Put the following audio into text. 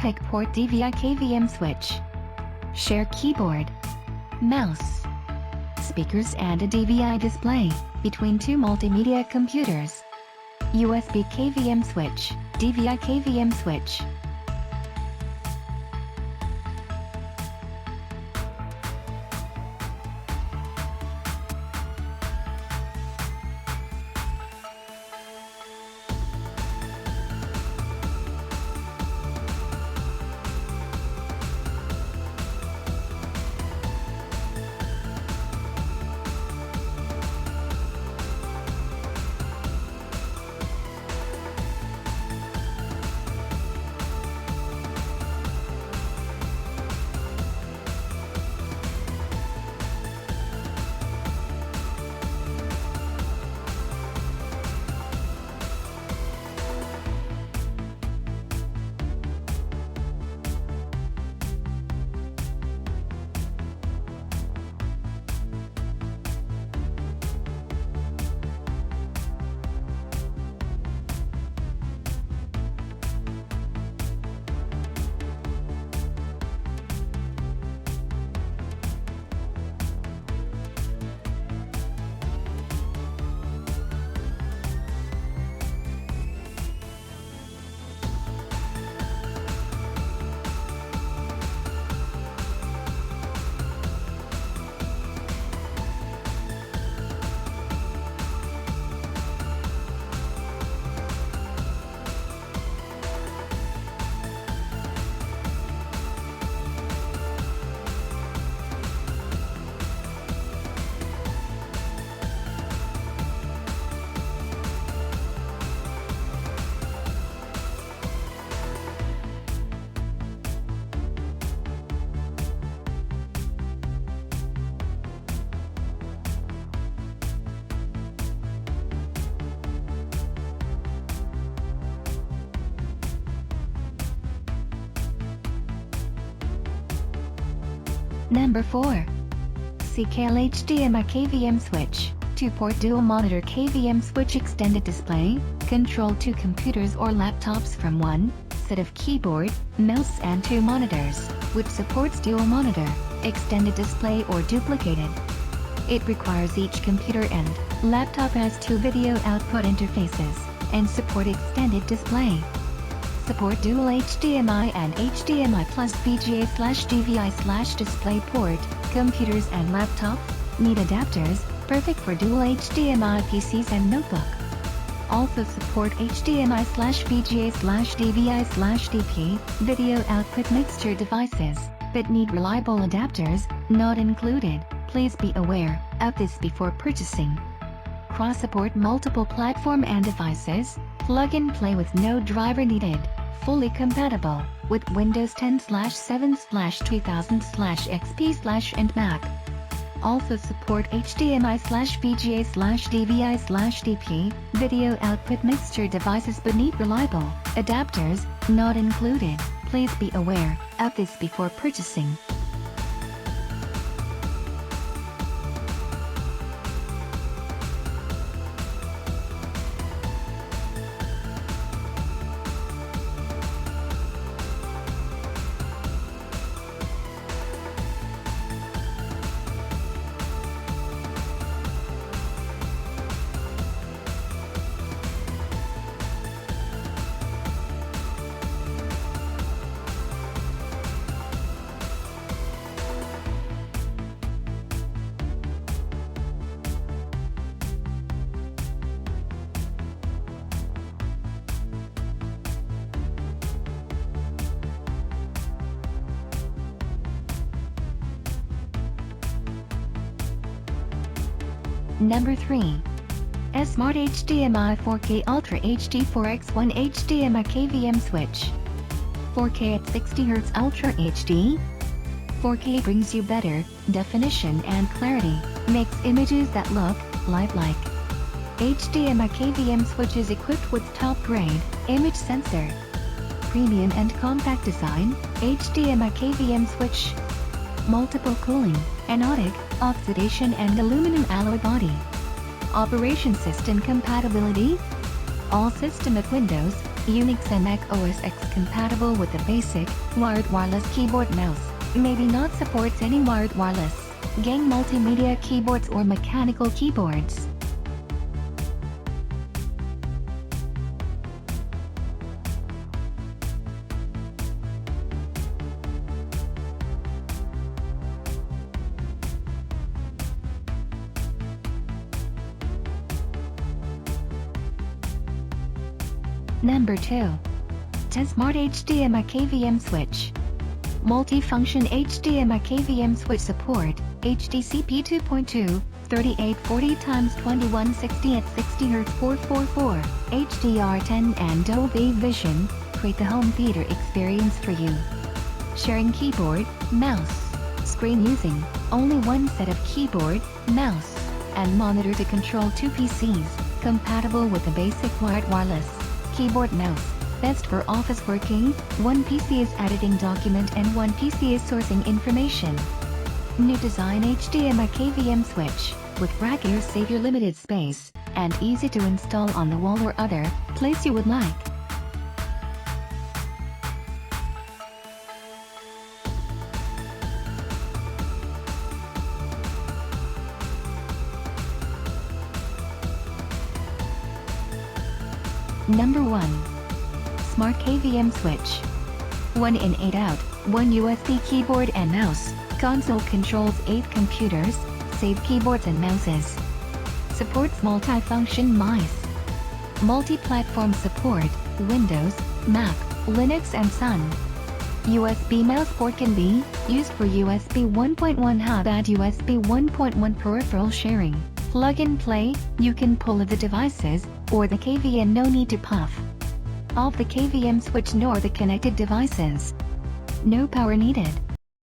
Pick Port DVI KVM Switch. Share keyboard, mouse, speakers and a DVI display between two multimedia computers. USB KVM Switch, DVI KVM Switch. Number 4. CKL HDMI KVM Switch. 2-port dual monitor KVM Switch extended display. Control 2 computers or laptops from one set of keyboard, mouse and 2 monitors, which supports dual monitor, extended display or duplicated. It requires each computer and laptop has 2 video output interfaces and support extended display. Support dual HDMI and HDMI plus VGA/DVI/display port, computers and laptops, need adapters, perfect for dual HDMI PCs and notebook. Also support HDMI/VGA/DVI/DP, video output mixture devices, but need reliable adapters, not included. Please be aware of this before purchasing. Cross-support multiple platform and devices, plug and play with no driver needed, fully compatible with Windows 10/7/2000/XP/ and Mac. Also support HDMI/VGA/DVI/DP, video output mixture devices but need reliable adapters, not included. Please be aware of this before purchasing. Number 3. Smart HDMI 4K Ultra HD 4x1 HDMI KVM Switch. 4K at 60Hz Ultra HD. 4K brings you better definition and clarity, makes images that look lifelike. HDMI KVM Switch is equipped with top-grade image sensor. Premium and compact design, HDMI KVM Switch. Multiple cooling, anodic, oxidation and aluminum alloy body. Operation System Compatibility. All system of Windows, Unix and Mac OS X compatible with the basic, wired wireless keyboard mouse. Maybe not supports any wired wireless, gang multimedia keyboards or mechanical keyboards. Number 2. Smart HDMI KVM Switch. Multifunction HDMI KVM Switch support, HDCP 2.2, 3840x2160 at 60Hz 444, HDR10 and Dolby Vision, create the home theater experience for you. Sharing keyboard, mouse, screen using only one set of keyboard, mouse, and monitor to control 2 PCs, compatible with the basic wired wireless keyboard mouse. Best for office working, one PC is editing document and one PC is sourcing information. New design HDMI KVM Switch, with rack ears save your limited space, and easy to install on the wall or other place you would like. Number 1. Smart KVM Switch. 1 in 8 out, 1 USB keyboard and mouse, console controls 8 computers, save keyboards and mouses. Supports multifunction mice. Multi-platform support, Windows, Mac, Linux and Sun. USB mouse port can be used for USB 1.1 hub and USB 1.1 peripheral sharing. Plug and play, you can pull the devices, or the KVM, no need to puff off the KVM switch nor the connected devices. No power needed.